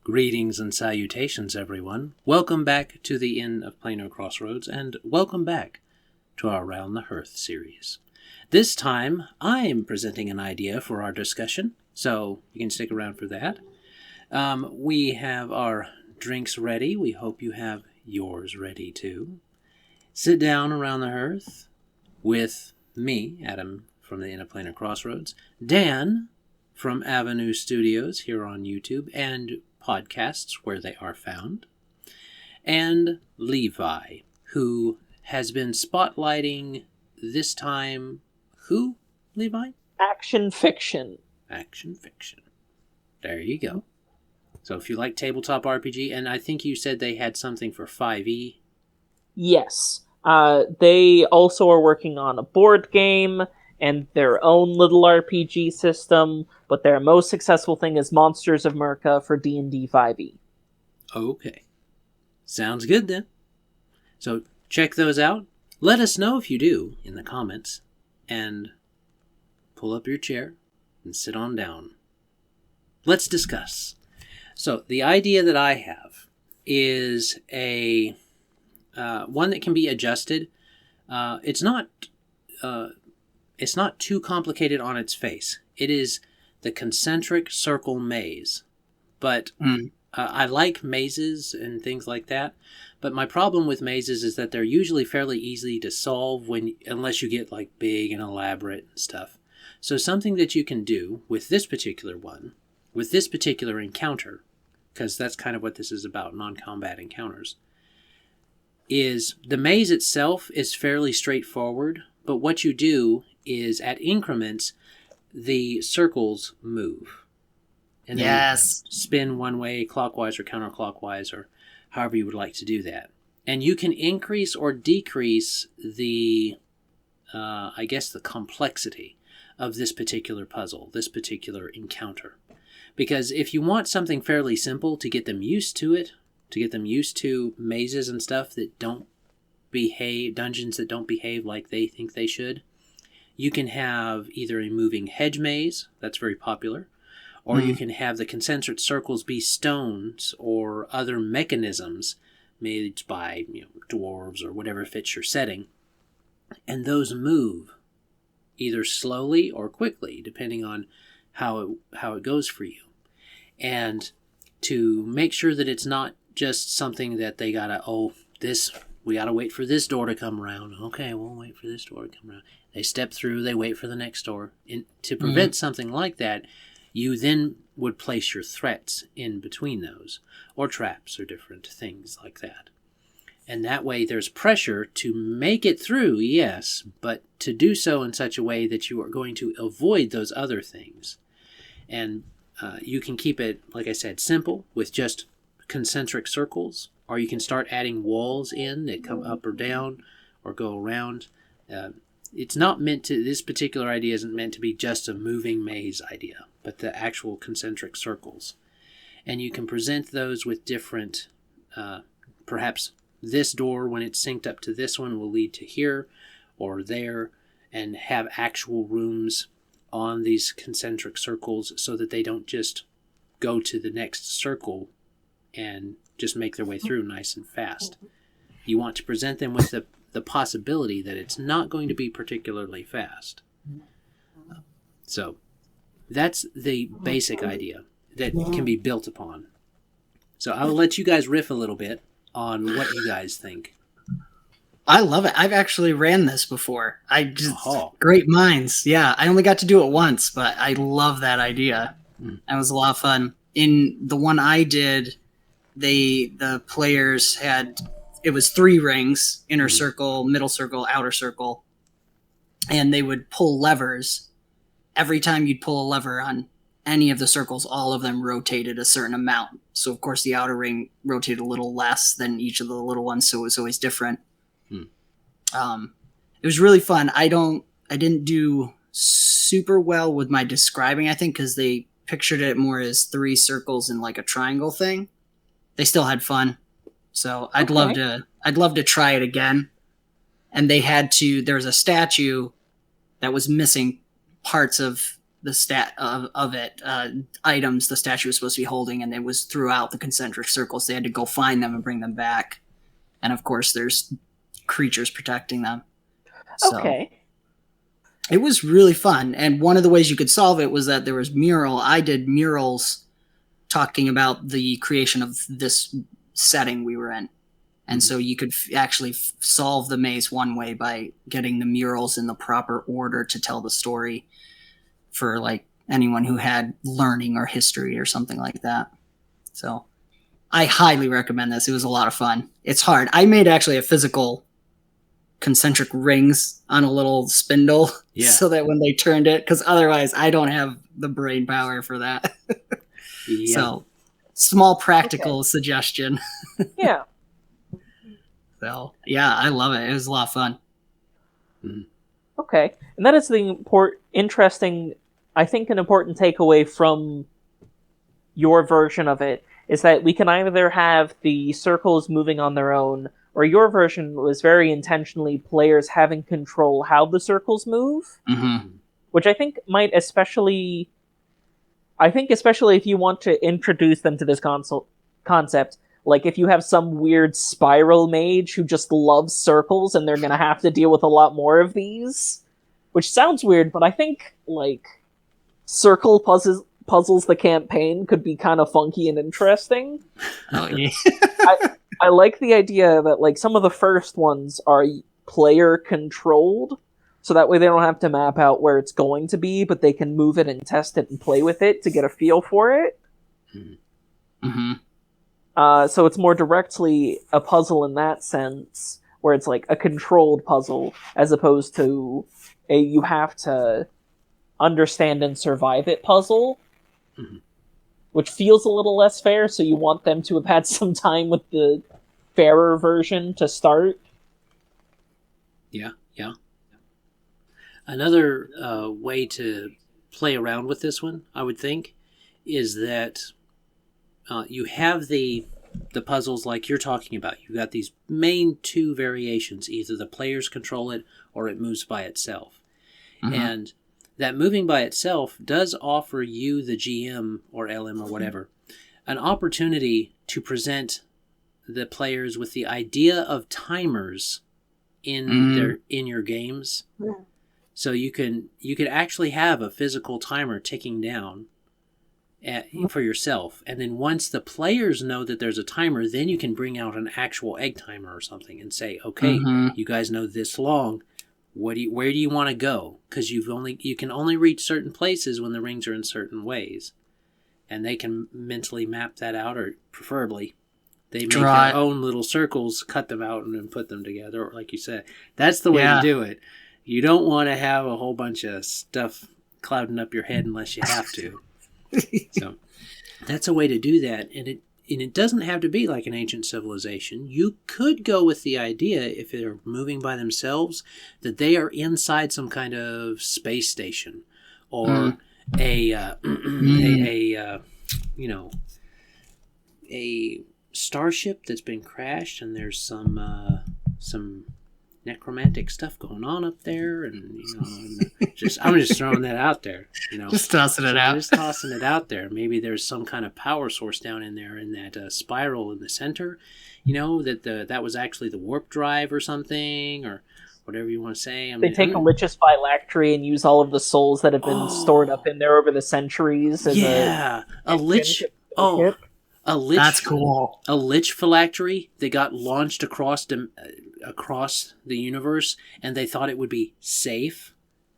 Greetings and salutations, everyone. Welcome back to the Inn of Planar Crossroads, and welcome back to our Around the Hearth series. This time, I'm presenting an idea for our discussion, so you can stick around for that. We have our drinks ready. We hope you have yours ready, too. Sit down around the hearth with me, Adam, from the Inn of Planar Crossroads, Dan from Avenue Studios here on YouTube, and podcasts where they are found, and Levi, who has been spotlighting this time. Who, Levi? Action fiction. Action fiction. There you go. So if you like tabletop RPG, and I think you said they had something for 5e. Yes. They also are working on a board game and their own little RPG system, but their most successful thing is Monsters of Merca for D&D 5e. Okay. Sounds good then. So check those out. Let us know if you do in the comments, and pull up your chair and sit on down. Let's discuss. So the idea that I have is a one that can be adjusted. It's not too complicated on its face. It is the concentric circle maze. But I like mazes and things like that. But my problem with mazes is that they're usually fairly easy to solve unless you get like big and elaborate and stuff. So something that you can do with this particular one, with this particular encounter, because that's kind of what this is about, non-combat encounters, is the maze itself is fairly straightforward, but what you do is at increments, the circles move. And yes. Then spin one way, clockwise or counterclockwise, or however you would like to do that. And you can increase or decrease the complexity of this particular puzzle, this particular encounter. Because if you want something fairly simple to get them used to it, to get them used to mazes and stuff that don't behave, dungeons that don't behave like they think they should, you can have either a moving hedge maze, that's very popular, or you can have the concentric circles be stones or other mechanisms made by dwarves or whatever fits your setting. And those move either slowly or quickly, depending on how it goes for you. And to make sure that it's not just something that they gotta, we gotta wait for this door to come around. Okay, we'll wait for this door to come around. They step through, they wait for the next door. And to prevent something like that, you then would place your threats in between those, or traps or different things like that. And that way there's pressure to make it through, yes, but to do so in such a way that you are going to avoid those other things. And you can keep it, like I said, simple with just concentric circles, or you can start adding walls in that come up or down or go around. It's not meant to, this particular idea isn't meant to be just a moving maze idea, but the actual concentric circles. And you can present those with different, perhaps this door, when it's synced up to this one, will lead to here or there, and have actual rooms on these concentric circles so that they don't just go to the next circle and just make their way through nice and fast. You want to present them with the possibility that it's not going to be particularly fast. So that's the basic idea that can be built upon. So I will let you guys riff a little bit on what you guys think. I love it. I've actually ran this before. Great minds. Yeah, I only got to do it once, but I love that idea. That was a lot of fun. In the one I did, the players had, it was 3 rings: inner circle, middle circle, outer circle, and they would pull levers. Every time you'd pull a lever on any of the circles, all of them rotated a certain amount. So of course the outer ring rotated a little less than each of the little ones, so it was always different. It was really fun. I didn't do super well with my describing, I think, because they pictured it more as 3 circles in like a triangle thing. They still had fun. So I'd love to try it again. And there was a statue that was missing parts of the stat of it, items the statue was supposed to be holding, and it was throughout the concentric circles. They had to go find them and bring them back. And of course, there's creatures protecting them. So, okay. it was really fun. And one of the ways you could solve it was that there was I did murals talking about the creation of this setting we were in. And so you could actually solve the maze one way by getting the murals in the proper order to tell the story for like anyone who had learning or history or something like that. So I highly recommend this. It was a lot of fun. It's hard. I made actually a physical concentric rings on a little spindle so that when they turned it, because otherwise I don't have the brain power for that. So small practical suggestion. Yeah. So yeah, I love it. It was a lot of fun. Okay, and that is the interesting. I think an important takeaway from your version of it is that we can either have the circles moving on their own, or your version was very intentionally players having control how the circles move, which I think might especially if you want to introduce them to this concept. Like, if you have some weird spiral mage who just loves circles and they're gonna have to deal with a lot more of these. Which sounds weird, but I think, like, circle puzzles the campaign could be kind of funky and interesting. Oh, yeah. I like the idea that, like, some of the first ones are player-controlled, so that way they don't have to map out where it's going to be, but they can move it and test it and play with it to get a feel for it. So it's more directly a puzzle in that sense, where it's like a controlled puzzle, as opposed to a you have to understand and survive it puzzle, which feels a little less fair, so you want them to have had some time with the fairer version to start. Yeah. Another way to play around with this one, I would think, is that you have the puzzles like you're talking about. You've got these main two variations. Either the players control it or it moves by itself. And that moving by itself does offer you, the GM or LM or whatever, an opportunity to present the players with the idea of timers in your games. So you could actually have a physical timer ticking down for yourself, and then once the players know that there's a timer, then you can bring out an actual egg timer or something and say, okay, you guys know this long, where do you want to go? Because you can only reach certain places when the rings are in certain ways, and they can mentally map that out, or preferably they make their own little circles, cut them out, and then put them together. Or like you said, that's the way to do it. You don't want to have a whole bunch of stuff clouding up your head unless you have to. So that's a way to do that, and it doesn't have to be like an ancient civilization. You could go with the idea, if they're moving by themselves, that they are inside some kind of space station, or a starship that's been crashed, and there's some necromantic stuff going on up there, and I'm just throwing that out there, just tossing it out. Just tossing it out there. Maybe there's some kind of power source down in there in that spiral in the center, that was actually the warp drive or something, or whatever you want to say. They take a Lich's phylactery and use all of the souls that have been stored up in there over the centuries. As a lich. A lich. That's cool. A lich phylactery. They got launched across the universe, and they thought it would be safe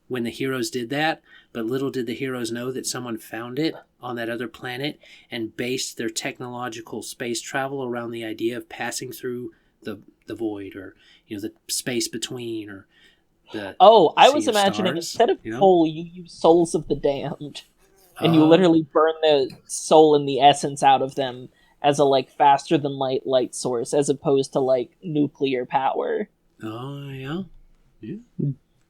when the heroes did that. But little did the heroes know that someone found it on that other planet and based their technological space travel around the idea of passing through the void, or the space between, or the I was imagining instead of coal, you use souls of the damned, and you literally burn the soul and the essence out of them as a faster than light source, as opposed to nuclear power. Oh yeah.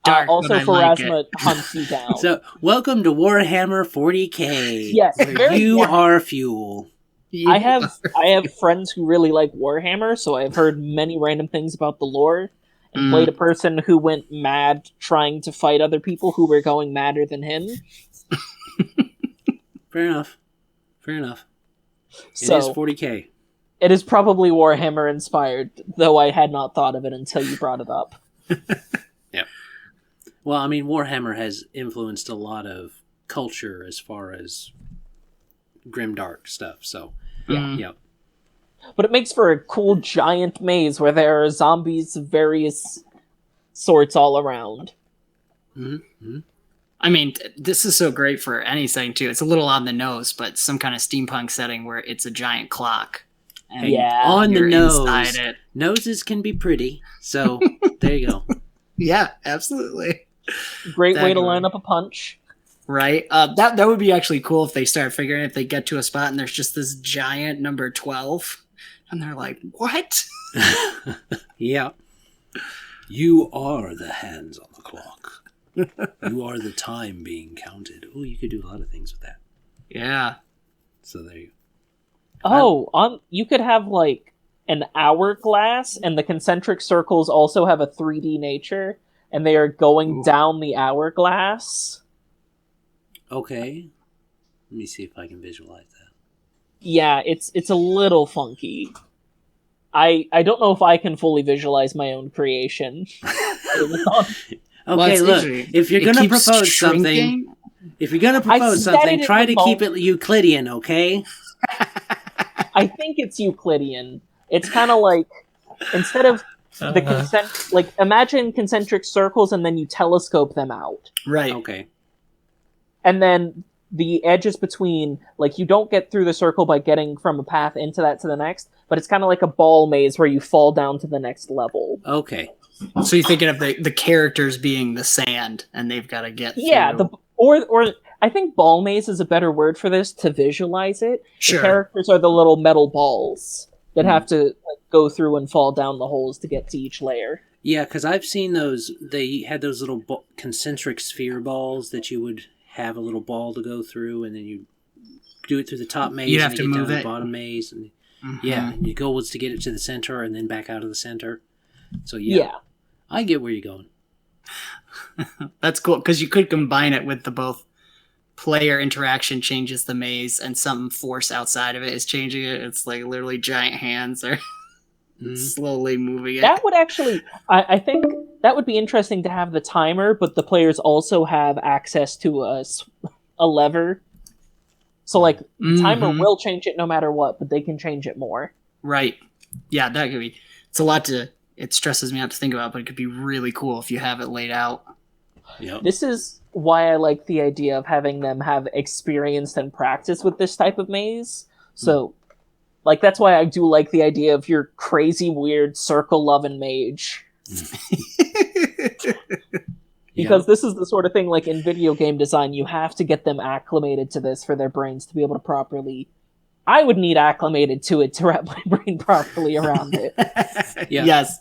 Dark, also, Pharasma hunts you down. So, welcome to Warhammer 40K. Yes, where you are fuel. I have friends who really like Warhammer, so I've heard many random things about the lore, and played a person who went mad trying to fight other people who were going madder than him. Fair enough. So, it is 40K. It is probably Warhammer inspired, though I had not thought of it until you brought it up. Yeah. Well, I mean, Warhammer has influenced a lot of culture as far as grimdark stuff, so yeah. But it makes for a cool giant maze where there are zombies of various sorts all around. Mm-hmm. I mean, this is so great for anything, too. It's a little on the nose, but some kind of steampunk setting where it's a giant clock. And on the nose, noses can be pretty, so there you go. Yeah, absolutely. Great way to line up a punch. Right? That would be actually cool if they start figuring if they get to a spot and there's just this giant number 12, and they're like, what? Yeah. You are the hands on the clock. You are the time being counted. Oh, you could do a lot of things with that. Yeah. So there you go. Oh, you could have like an hourglass, and the concentric circles also have a 3D nature, and they are going down the hourglass. Okay. Let me see if I can visualize that. Yeah, it's a little funky. I don't know if I can fully visualize my own creation. Okay, look, if you're gonna propose something, try to keep it Euclidean, okay? I think it's Euclidean. It's kind of like, instead of the imagine concentric circles and then you telescope them out. Right. Okay. And then the edges between, like, you don't get through the circle by getting from a path into that to the next, but it's kind of like a ball maze where you fall down to the next level. Okay. So you're thinking of the characters being the sand, and they've got to get through. Yeah, or I think ball maze is a better word for this to visualize it. Sure. The characters are the little metal balls that have to go through and fall down the holes to get to each layer. Yeah, because I've seen those. They had those little concentric sphere balls that you would have a little ball to go through, and then you do it through the top maze. You have and to get move down it. The bottom maze, and and your goal was to get it to the center and then back out of the center. So yeah. I get where you're going. That's cool, because you could combine it with the both player interaction changes the maze and some force outside of it is changing it. It's like literally giant hands are slowly moving it. That would actually, I think that would be interesting to have the timer, but the players also have access to a lever. So like the timer will change it no matter what, but they can change it more. Right. Yeah, that could be. It's a lot to. It stresses me out to think about, but it could be really cool if you have it laid out. Yep. This is why I like the idea of having them have experience and practice with this type of maze. So, like, that's why I do like the idea of your crazy, weird, circle-loving mage. Because this is the sort of thing, like, in video game design, you have to get them acclimated to this for their brains to be able to properly... I would need acclimated to it to wrap my brain properly around it. Yeah. Yes.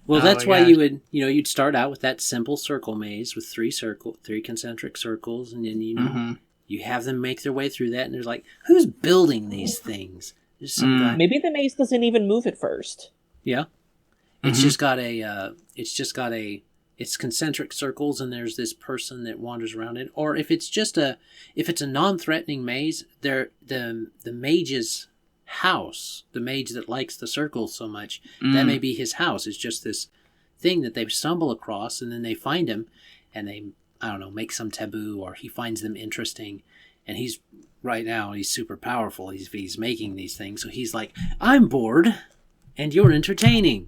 Well, that's why you would, you'd start out with that simple circle maze with three concentric circles, and then you have them make their way through that, and there's like, who's building these things? There's some guy. Maybe the maze doesn't even move at first. Yeah. It's just got it's concentric circles, and there's this person that wanders around it. Or if it's a non-threatening maze, the mage's house, the mage that likes the circles so much, that may be his house. It's just this thing that they stumble across, and then they find him, and they, I don't know, make some taboo, or he finds them interesting, and he's super powerful. He's making these things, so he's like, I'm bored, and you're entertaining.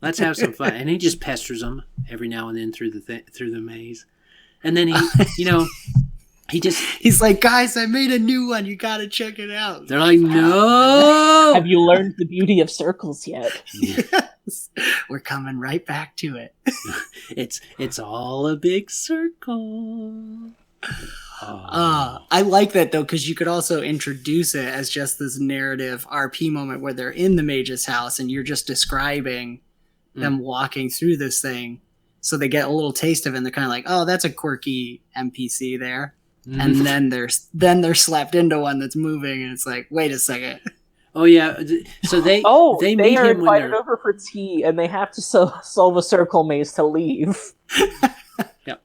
Let's have some fun. And he just pesters them every now and then through the maze. And then he's like, guys, I made a new one. You got to check it out. They're like, no. Have you learned the beauty of circles yet? Yes. We're coming right back to it. It's all a big circle. I like that, though, because you could also introduce it as just this narrative RP moment where they're in the mage's house and you're just describing them walking through this thing, so they get a little taste of it, and they're kind of like, oh, that's a quirky NPC there. And then they're slapped into one that's moving, and it's like, wait a second. Oh yeah, so they meet are him invited over for tea, and they have to solve a circle maze to leave. Yeah,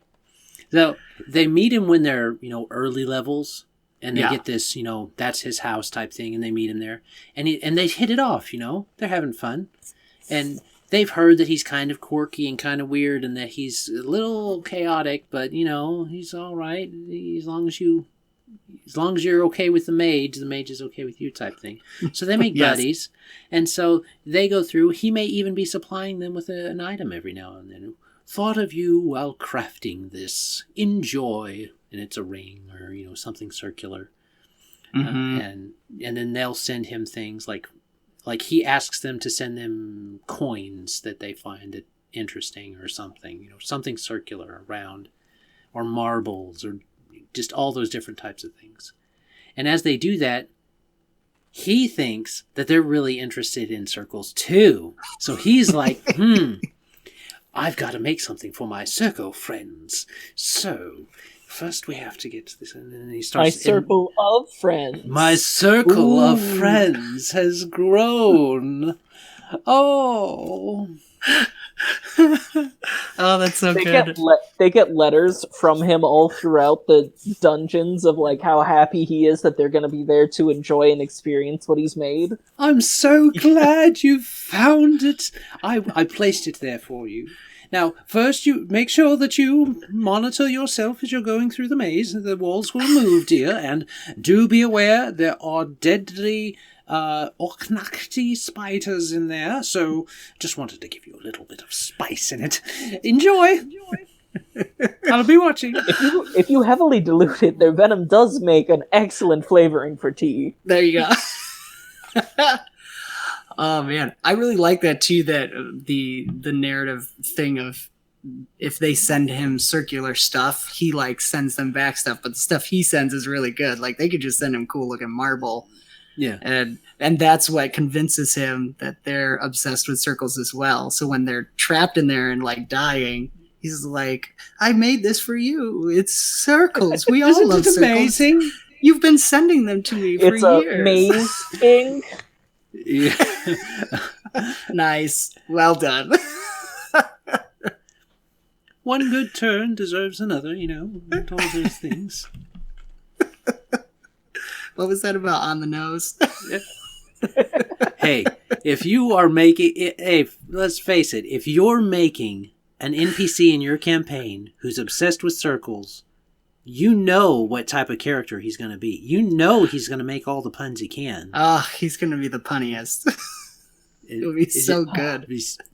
so they meet him when they're early levels, And they get this, that's his house type thing, and they meet him there. And they hit it off, They're having fun. And they've heard that he's kind of quirky and kind of weird and that he's a little chaotic, but, he's all right as long as you're okay with the mage is okay with you type thing. So they make Yes. buddies. And so they go through. He may even be supplying them with an item every now and then. Thought of you while crafting this. Enjoy. And it's a ring or, something circular. Mm-hmm. And then they'll send him things like he asks them to send them coins that they find it interesting or something, something circular around, or marbles, or just all those different types of things. And as they do that, he thinks that they're really interested in circles too. So he's like, I've got to make something for my circle friends. So first we have to get to this. And then he starts... My circle of friends. My circle of friends has grown. Oh... Oh, that's so good. They get letters from him all throughout the dungeons of how happy he is that they're going to be there to enjoy and experience what he's made. I'm so glad you found it. I placed it there for you. Now, first you make sure that you monitor yourself as you're going through the maze. The walls will move, dear, and do be aware there are deadly Orknakti spiders in there, so just wanted to give you a little bit of spice in it. Enjoy! I'll be watching. If you heavily dilute it, their venom does make an excellent flavoring for tea. There you go. Oh man, I really like that too. That the narrative thing of if they send him circular stuff, he sends them back stuff, but the stuff he sends is really good. They could just send him cool looking marble. Yeah. And that's what convinces him that they're obsessed with circles as well. So when they're trapped in there and dying, he's like, I made this for you. It's circles. We all Isn't love it circles. amazing? You've been sending them to me for It's years. amazing. Yeah. Nice. Well done. One good turn deserves another, all those things. What was that about on the nose? Hey, if you are making... Hey, let's face it. If you're making an NPC in your campaign who's obsessed with circles, you know what type of character he's going to be. You know he's going to make all the puns he can. Oh, he's going to be the punniest. It'll be so good.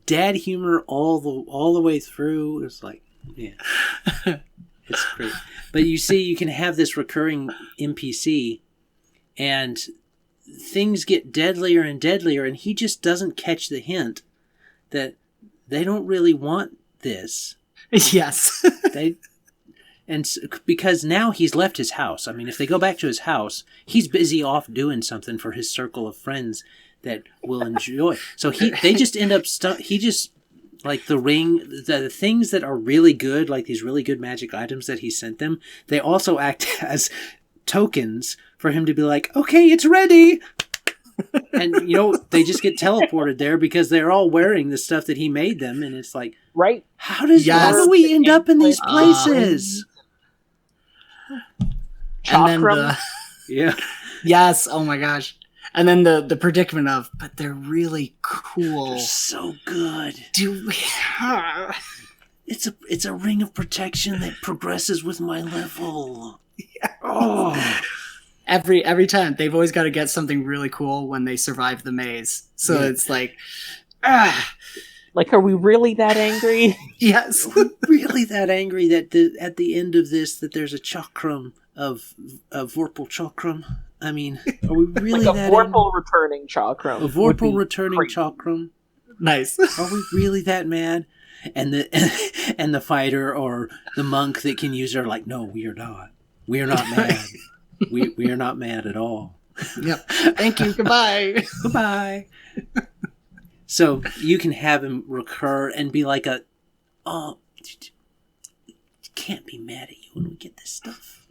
Dad humor all the way through. It's it's great. But you see, you can have this recurring NPC, and things get deadlier and deadlier, and he just doesn't catch the hint that they don't really want this. Yes. Because now he's left his house. I mean, if they go back to his house, he's busy off doing something for his circle of friends that will enjoy. So they just end up he just, the ring, the things that are really good, these really good magic items that he sent them, they also act as tokens for him to be like, okay, it's ready. And, they just get teleported there because they're all wearing the stuff that he made them. And it's like, right? How do we end up in these places? And then yeah. Yes. Oh my gosh. And then the predicament of, but they're really cool. They're so good. It's a ring of protection that progresses with my level. Yeah. Oh. Every time they've always got to get something really cool when they survive the maze. So it's are we really that angry? Yes. Are we really that angry that at the end of this that there's a chakram of Vorpal chakram? I mean, are we really a that Vorpal returning chakram? A Vorpal returning chakram? Nice. Are we really that mad? And the fighter or the monk that can use her no, we are not. We are not mad. We are not mad at all. Yep. Thank you. Goodbye. Goodbye. So you can have him recur and be like can't be mad at you when we get this stuff.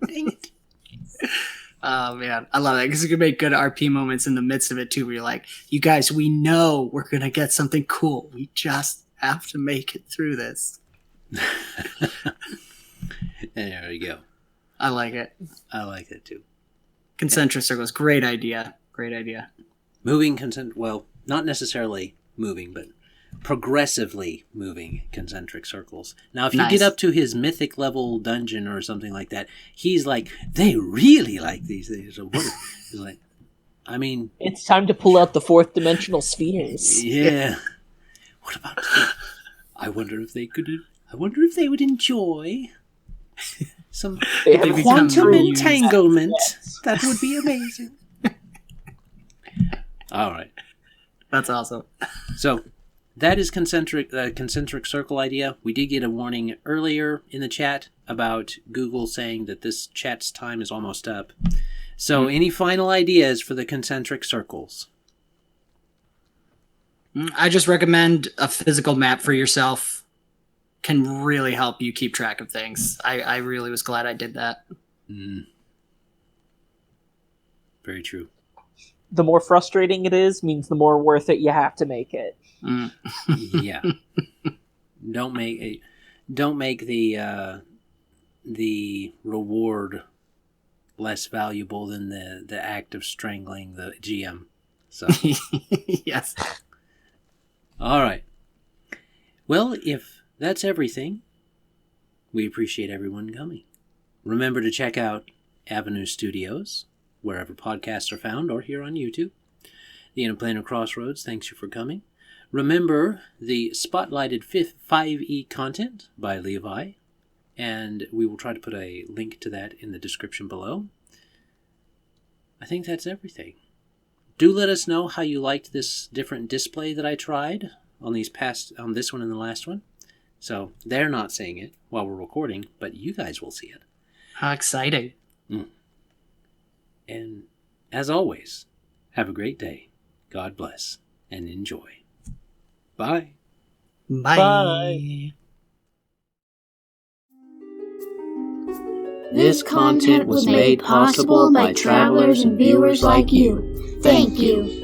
Dang it. Oh man, I love that because you can make good RP moments in the midst of it too, where you're like, you guys, we know we're going to get something cool. We just have to make it through this. There we go. I like it. I like it too. Concentric circles, great idea. Great idea. Moving well, not necessarily moving, but progressively moving concentric circles. Now, if you get up to his mythic level dungeon or something like that, he's like, they really like these things. So what? He's like, I mean, it's time to pull out the fourth dimensional spheres. Yeah. What about? I wonder if they could. I wonder if they would enjoy some quantum entanglement. Yes. That would be amazing. All right. That's awesome. So, that is concentric circle idea. We did get a warning earlier in the chat about Google saying that this chat's time is almost up. So, any final ideas for the concentric circles? I just recommend a physical map for yourself. Can really help you keep track of things. I really was glad I did that. Very true. The more frustrating it is, means the more worth it you have to make it. Yeah. Don't make the reward less valuable than the act of strangling the GM. So yes. All right. Well, if that's everything, we appreciate everyone coming. Remember to check out Avenue Studios, wherever podcasts are found, or here on YouTube. The Planar Crossroads, thanks you for coming. Remember the spotlighted 5e content by Levi, and we will try to put a link to that in the description below. I think that's everything. Do let us know how you liked this different display that I tried on this one and the last one. So they're not seeing it while we're recording, but you guys will see it. How exciting. And as always, have a great day. God bless and enjoy. Bye. Bye. Bye. This content was made possible by travelers and viewers like you. Thank you.